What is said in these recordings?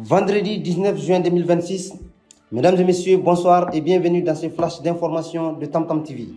Vendredi 19 juin 2026, mesdames et messieurs, bonsoir et bienvenue dans ce flash d'information de TamTam TV.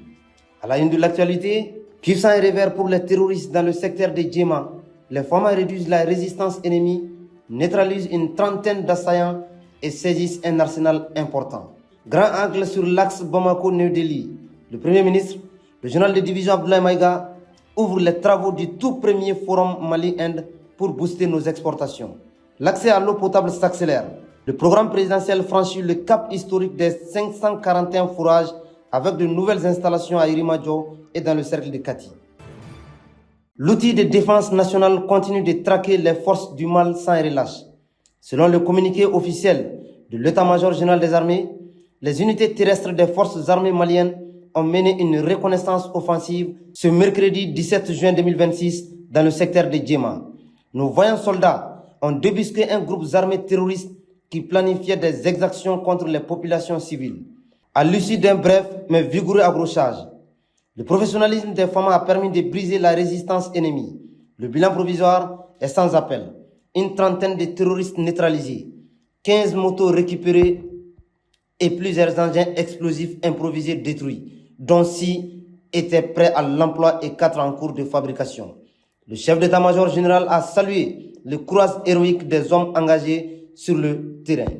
À la une de l'actualité, puissant et revers pour les terroristes dans le secteur de Djema, les FAMA réduisent la résistance ennemie, neutralisent une trentaine d'assaillants et saisissent un arsenal important. Grand angle sur l'axe Bamako-New Delhi. Le Premier ministre, le général de division Abdoulaye Maïga, ouvre les travaux du tout premier forum Mali-Inde pour booster nos exportations. L'accès à l'eau potable s'accélère. Le programme présidentiel franchit le cap historique des 541 fourrages avec de nouvelles installations à Irimadjo et dans le cercle de Kati. L'outil de défense nationale continue de traquer les forces du mal sans relâche. Selon le communiqué officiel de l'état-major général des armées, les unités terrestres des forces armées maliennes ont mené une reconnaissance offensive ce mercredi 17 juin 2026 dans le secteur de Djema. Nos voyants soldats ont débusqué un groupe armé terroriste qui planifiait des exactions contre les populations civiles. À l'issue d'un bref mais vigoureux accrochage, le professionnalisme des FAMA a permis de briser la résistance ennemie. Le bilan provisoire est sans appel. Une trentaine de terroristes neutralisés, 15 motos récupérées et plusieurs engins explosifs improvisés détruits, dont 6 étaient prêts à l'emploi et 4 en cours de fabrication. Le chef d'état-major général a salué le courage héroïque des hommes engagés sur le terrain.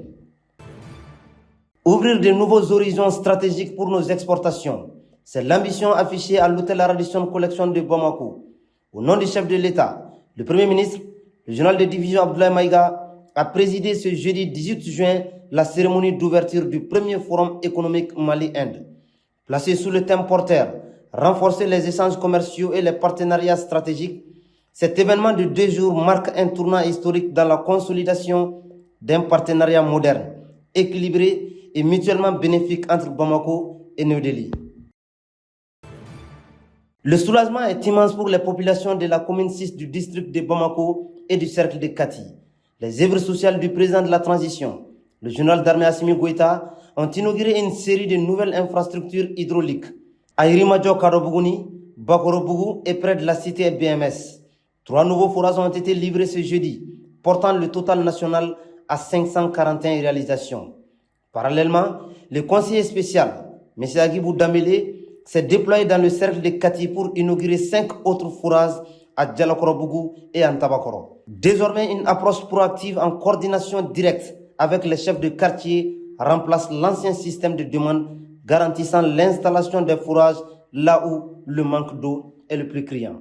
Ouvrir de nouveaux horizons stratégiques pour nos exportations, c'est l'ambition affichée à l'hôtel Radisson Collection de Bamako. Au nom du chef de l'État, le Premier ministre, le général de division Abdoulaye Maïga, a présidé ce jeudi 18 juin la cérémonie d'ouverture du premier forum économique Mali-Inde. Placé sous le thème porteur « Renforcer les échanges commerciaux et les partenariats stratégiques », cet événement de 2 jours marque un tournant historique dans la consolidation d'un partenariat moderne, équilibré et mutuellement bénéfique entre Bamako et New Delhi. Le soulagement est immense pour les populations de la commune 6 du district de Bamako et du cercle de Kati. Les œuvres sociales du président de la transition, le général d'armée Assimi Goïta, ont inauguré une série de nouvelles infrastructures hydrauliques à Irimadjo Karobougouni, Bakorobougou et près de la cité BMS. 3 nouveaux forages ont été livrés ce jeudi, portant le total national à 541 réalisations. Parallèlement, le conseiller spécial, M. Agibou Damele, s'est déployé dans le cercle de Kati pour inaugurer 5 autres forages à Djalakorobougou et à Ntabakoro. Désormais, une approche proactive en coordination directe avec les chefs de quartier remplace l'ancien système de demande garantissant l'installation des forages là où le manque d'eau est le plus criant.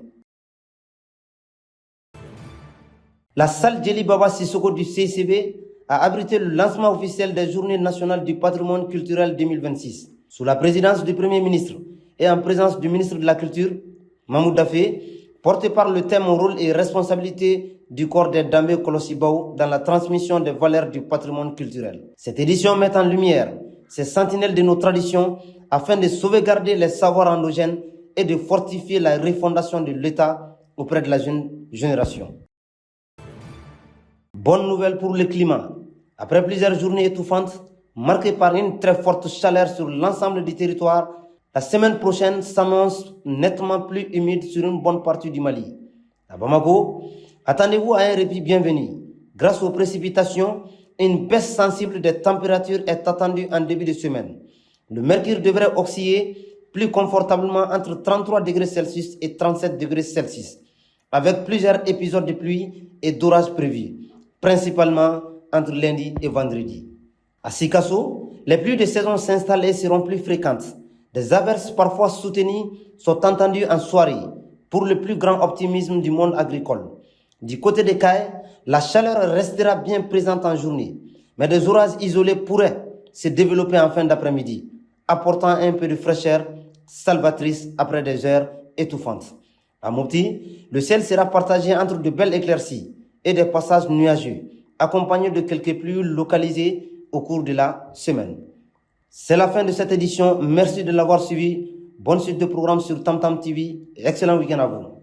La salle Djeli Baba Sissoko du CICB a abrité le lancement officiel des Journées nationales du patrimoine culturel 2026. Sous la présidence du Premier ministre et en présence du ministre de la Culture, Mahmoud Dafé, porté par le thème rôle et responsabilité du corps des Dambé Kolosibaou dans la transmission des valeurs du patrimoine culturel. Cette édition met en lumière ces sentinelles de nos traditions afin de sauvegarder les savoirs endogènes et de fortifier la refondation de l'État auprès de la jeune génération. Bonne nouvelle pour le climat. Après plusieurs journées étouffantes, marquées par une très forte chaleur sur l'ensemble du territoire, la semaine prochaine s'annonce nettement plus humide sur une bonne partie du Mali. À Bamako, attendez-vous à un répit bienvenu. Grâce aux précipitations, une baisse sensible des températures est attendue en début de semaine. Le mercure devrait osciller plus confortablement entre 33 degrés Celsius et 37 degrés Celsius, avec plusieurs épisodes de pluie et d'orage prévus, principalement entre lundi et vendredi. À Sikasso, les pluies de saison s'installent et seront plus fréquentes. Des averses parfois soutenues sont entendues en soirée, pour le plus grand optimisme du monde agricole. Du côté des Cailles, la chaleur restera bien présente en journée, mais des orages isolés pourraient se développer en fin d'après-midi, apportant un peu de fraîcheur salvatrice après des heures étouffantes. À Mopti, le ciel sera partagé entre de belles éclaircies et des passages nuageux, accompagnés de quelques pluies localisées au cours de la semaine. C'est la fin de cette édition. Merci de l'avoir suivi. Bonne suite de programme sur TamTam TV et excellent week-end à vous.